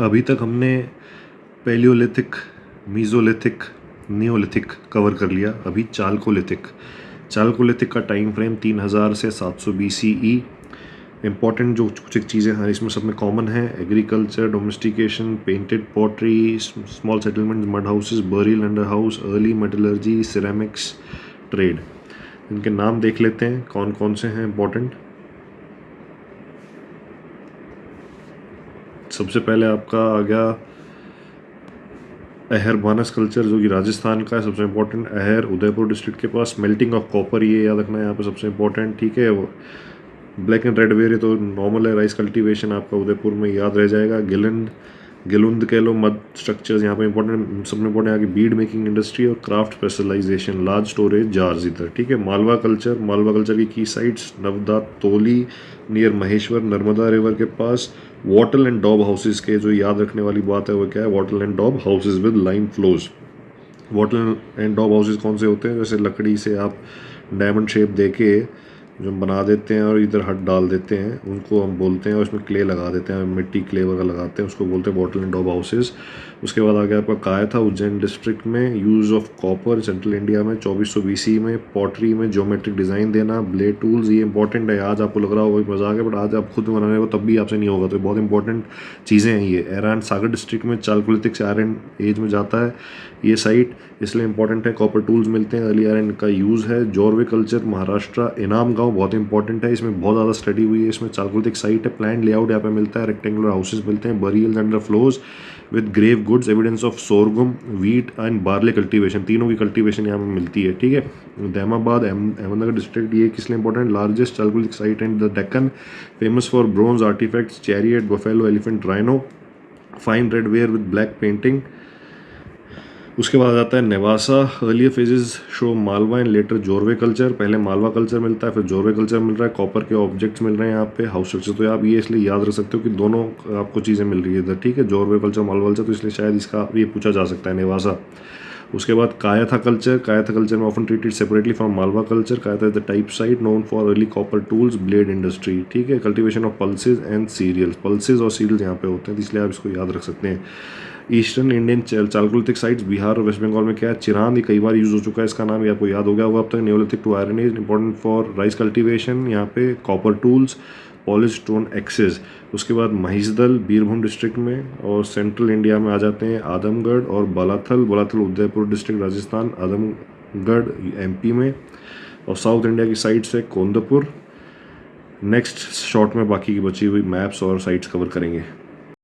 अभी तक हमने पैलियोलिथिक, मीज़ोलिथिक, नियोलिथिक कवर कर लिया। अभी चालकोलिथिक का टाइम फ्रेम 3000 से 700 BCE। इम्पॉर्टेंट जो कुछ एक चीज़ें हैं इसमें सब में कॉमन है: agriculture, domestication, painted pottery, small settlement, mud houses, burial under house, early metallurgy, ceramics, trade. इनके नाम देख लेते हैं कौन कौन से हैं इम्पॉर्टेंट। सबसे पहले आपका आ गया अहर बानस कल्चर, जो कि राजस्थान का है। सबसे इम्पोर्टेंट अहर उदयपुर डिस्ट्रिक्ट के पास। मेल्टिंग ऑफ कॉपर, ये याद रखना है यहाँ पे सबसे इम्पोर्टेंट, ठीक है। ब्लैक एंड रेड वेयर, ये तो नॉर्मल है। राइस कल्टीवेशन आपका उदयपुर में याद रह जाएगा। गिलुंद कह लो, मड स्ट्रक्चर्स यहाँ पे इंपॉर्टेंट, सबसे इंपॉर्टेंट यहाँ की बीड मेकिंग इंडस्ट्री और craft specialization, large storage jars इधर, ठीक है। मालवा कल्चर की sites Navdatoli near Maheshwar, Narmada river के पास। वॉटल एंड डॉब हाउसेज के जो याद रखने वाली बात है वो क्या है? Wattle and daub houses with lime floors. Wattle and daub houses कौन से होते हैं? जैसे लकड़ी से आप डायमंड शेप दे के जो बना देते हैं और इधर हट डाल देते हैं, उनको हम बोलते हैं, और इसमें क्ले लगा देते हैं, मिट्टी क्ले वगैरह लगाते हैं, उसको बोलते हैं बॉटल एंड डॉब हाउसेज। उसके बाद आ गया आपका कायथा, उज्जैन डिस्ट्रिक्ट में। Use of copper central India में 2400 BC में। पॉटरी में ज्योमेट्रिक डिज़ाइन देना। ब्लेड टूल्स, ये इंपॉर्टेंट है। आज आपको लग रहा होगा मजाक है, बट आज आप खुद बनाने को तब भी आपसे नहीं होगा, तो बहुत इंपॉर्टेंट चीज़ें हैं ये। एरान सागर डिस्ट्रिक्ट में चालकोलिथिक से आयरन एज में जाता है ये साइट, इसलिए इंपॉर्टेंट है। कॉपर टूल्स मिलते हैं, अर्ली आयरन का यूज़ है। जोरवे कल्चर महाराष्ट्र, इनाम गांव बहुत इंपॉर्टेंट है, इसमें बहुत ज़्यादा स्टडी हुई है। इसमें चालकोलिथिक साइट है। प्लान लेआउट यहाँ पे मिलता है, रेक्टेंगुलर हाउसेज मिलते हैं। Burials under floors with grave goods, evidence of sorghum, wheat and barley cultivation, तीनों की कल्टीवेशन यहाँ पे मिलती है, ठीक है। दैमाबाद अहमदनगर डिस्ट्रिक्ट, ये किस लिए important? Largest chalcolithic site in the Deccan, famous for bronze artifacts, chariot, buffalo, elephant, rhino, fine red ware with black painting. उसके बाद आता है Nevasa, earlier phases show Malwa and later Jorwe culture. पहले मालवा कल्चर मिलता है, फिर जोरवे कल्चर मिल रहा है। कॉपर के ऑब्जेक्ट्स मिल रहे हैं यहाँ पे। हाउस स्ट्रक्चर, तो आप ये इसलिए याद रख सकते हो कि दोनों आपको चीज़ें मिल रही है इधर, ठीक है। जोरवे कल्चर, मालवा कल्चर, तो इसलिए शायद इसका ये पूछा जा सकता है नेवासा। उसके बाद कायथा कल्चर में often treated separately from Malwa culture. Kayatha is the type site known for early copper tools, blade industry, ठीक है। Cultivation of pulses and cereals, pulses और सीरियल्स यहाँ पे होते हैं, तो इसलिए आप इसको याद रख सकते हैं। Eastern Indian Chalcolithic sites Bihar और वेस्ट बंगाल में क्या है? चिरांद, ये कई बार यूज हो चुका है, इसका नाम ये आपको याद हो गया होगा अब तक। Neolithic to Iron Age, important for rice cultivation, यहाँ पे copper tools, polish stone axes. उसके बाद महिषदल बीरभूम डिस्ट्रिक्ट में, और सेंट्रल इंडिया में आ जाते हैं आदमगढ़ और बालाथल उदयपुर डिस्ट्रिक्ट राजस्थान, आदमगढ़ MP में, और साउथ इंडिया की साइड से कोंदपुर। नेक्स्ट शॉर्ट में बाकी की बची हुई मैप्स और साइट्स कवर करेंगे।